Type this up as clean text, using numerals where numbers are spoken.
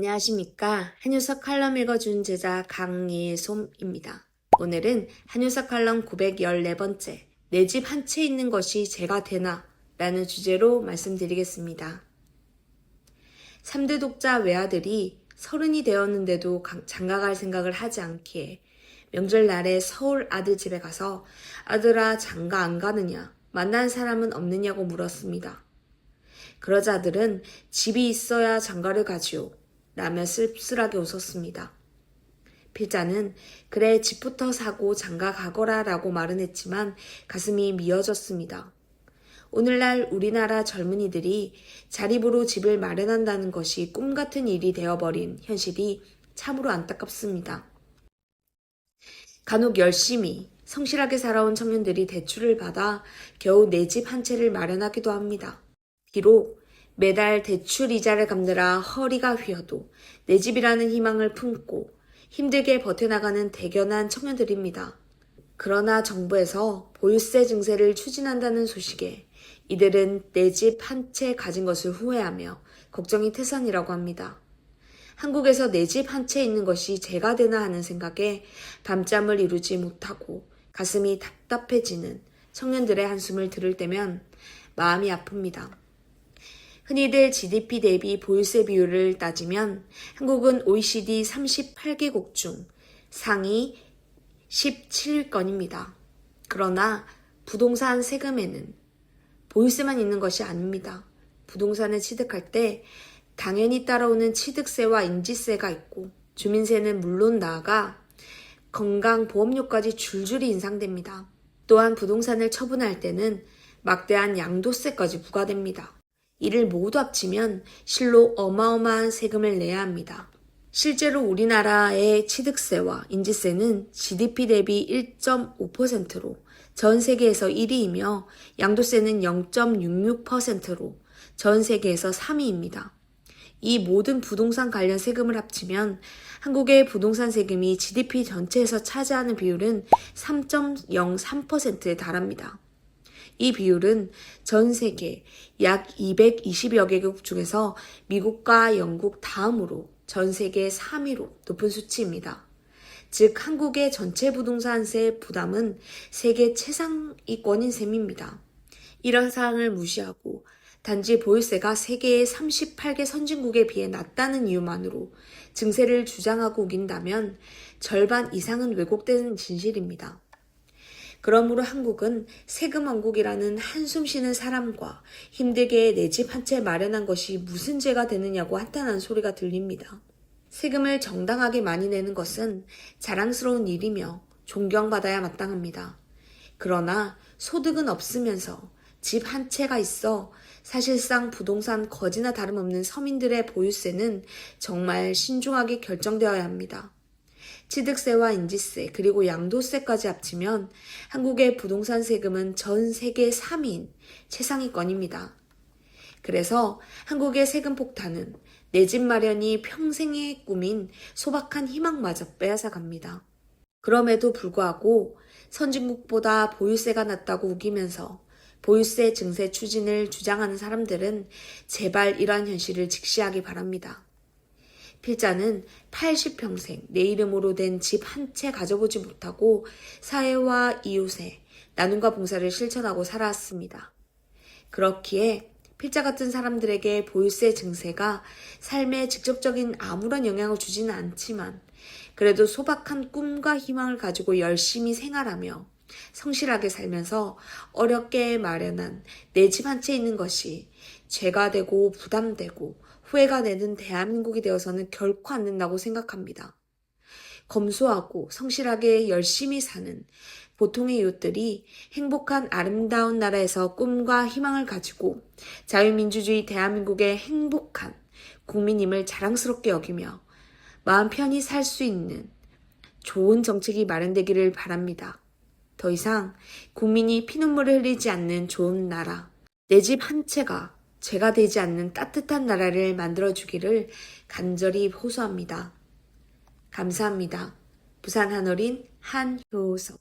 안녕하십니까. 한유서 칼럼 읽어준 제자 강예솜입니다. 오늘은 한유서 칼럼 914번째 내 집 한 채 있는 것이 제가 되나? 라는 주제로 말씀드리겠습니다. 3대 독자 외아들이 30이 되었는데도 장가갈 생각을 하지 않기에 명절날에 서울 아들 집에 가서 아들아 장가 안 가느냐? 만난 사람은 없느냐고 물었습니다. 그러자 아들은 집이 있어야 장가를 가지요. 라며 쓸쓸하게 웃었습니다. 필자는 그래 집부터 사고 장가 가거라 라고 말은 했지만 가슴이 미어졌습니다. 오늘날 우리나라 젊은이들이 자립으로 집을 마련한다는 것이 꿈같은 일이 되어버린 현실이 참으로 안타깝습니다. 간혹 열심히 성실하게 살아온 청년들이 대출을 받아 겨우 내 집 한 채를 마련하기도 합니다. 비록 매달 대출 이자를 갚느라 허리가 휘어도 내 집이라는 희망을 품고 힘들게 버텨나가는 대견한 청년들입니다. 그러나 정부에서 보유세 증세를 추진한다는 소식에 이들은 내 집 한 채 가진 것을 후회하며 걱정이 태산이라고 합니다. 한국에서 내 집 한 채 있는 것이 제가 되나 하는 생각에 밤잠을 이루지 못하고 가슴이 답답해지는 청년들의 한숨을 들을 때면 마음이 아픕니다. 흔히들 GDP 대비 보유세 비율을 따지면 한국은 OECD 38개국 중 상위 17위권입니다. 그러나 부동산 세금에는 보유세만 있는 것이 아닙니다. 부동산을 취득할 때 당연히 따라오는 취득세와 인지세가 있고 주민세는 물론 나아가 건강보험료까지 줄줄이 인상됩니다. 또한 부동산을 처분할 때는 막대한 양도세까지 부과됩니다. 이를 모두 합치면 실로 어마어마한 세금을 내야 합니다. 실제로 우리나라의 취득세와 인지세는 GDP 대비 1.5%로 전 세계에서 1위이며 양도세는 0.66%로 전 세계에서 3위입니다. 이 모든 부동산 관련 세금을 합치면 한국의 부동산 세금이 GDP 전체에서 차지하는 비율은 3.03%에 달합니다. 이 비율은 전 세계 약 220여 개국 중에서 미국과 영국 다음으로 전 세계 3위로 높은 수치입니다. 즉 한국의 전체 부동산세 부담은 세계 최상위권인 셈입니다. 이런 사항을 무시하고 단지 보유세가 세계의 38개 선진국에 비해 낮다는 이유만으로 증세를 주장하고 우긴다면 절반 이상은 왜곡된 진실입니다. 그러므로 한국은 세금 왕국이라는 한숨 쉬는 사람과 힘들게 내 집 한 채 마련한 것이 무슨 죄가 되느냐고 한탄하는 소리가 들립니다. 세금을 정당하게 많이 내는 것은 자랑스러운 일이며 존경받아야 마땅합니다. 그러나 소득은 없으면서 집 한 채가 있어 사실상 부동산 거지나 다름없는 서민들의 보유세는 정말 신중하게 결정되어야 합니다. 취득세와 인지세 그리고 양도세까지 합치면 한국의 부동산 세금은 전 세계 3위인 최상위권입니다. 그래서 한국의 세금 폭탄은 내 집 마련이 평생의 꿈인 소박한 희망마저 빼앗아갑니다. 그럼에도 불구하고 선진국보다 보유세가 낮다고 우기면서 보유세 증세 추진을 주장하는 사람들은 제발 이러한 현실을 직시하기 바랍니다. 필자는 80평생 내 이름으로 된 집 한 채 가져보지 못하고 사회와 이웃에 나눔과 봉사를 실천하고 살아왔습니다. 그렇기에 필자 같은 사람들에게 보유세 증세가 삶에 직접적인 아무런 영향을 주지는 않지만 그래도 소박한 꿈과 희망을 가지고 열심히 생활하며 성실하게 살면서 어렵게 마련한 내 집 한 채 있는 것이 죄가 되고 부담되고 후회가 되는 대한민국이 되어서는 결코 안 된다고 생각합니다. 검소하고 성실하게 열심히 사는 보통의 이웃들이 행복한 아름다운 나라에서 꿈과 희망을 가지고 자유민주주의 대한민국의 행복한 국민임을 자랑스럽게 여기며 마음 편히 살 수 있는 좋은 정책이 마련되기를 바랍니다. 더 이상 국민이 피눈물을 흘리지 않는 좋은 나라, 내 집 한 채가 죄가 되지 않는 따뜻한 나라를 만들어주기를 간절히 호소합니다. 감사합니다. 부산 한어린 한효섭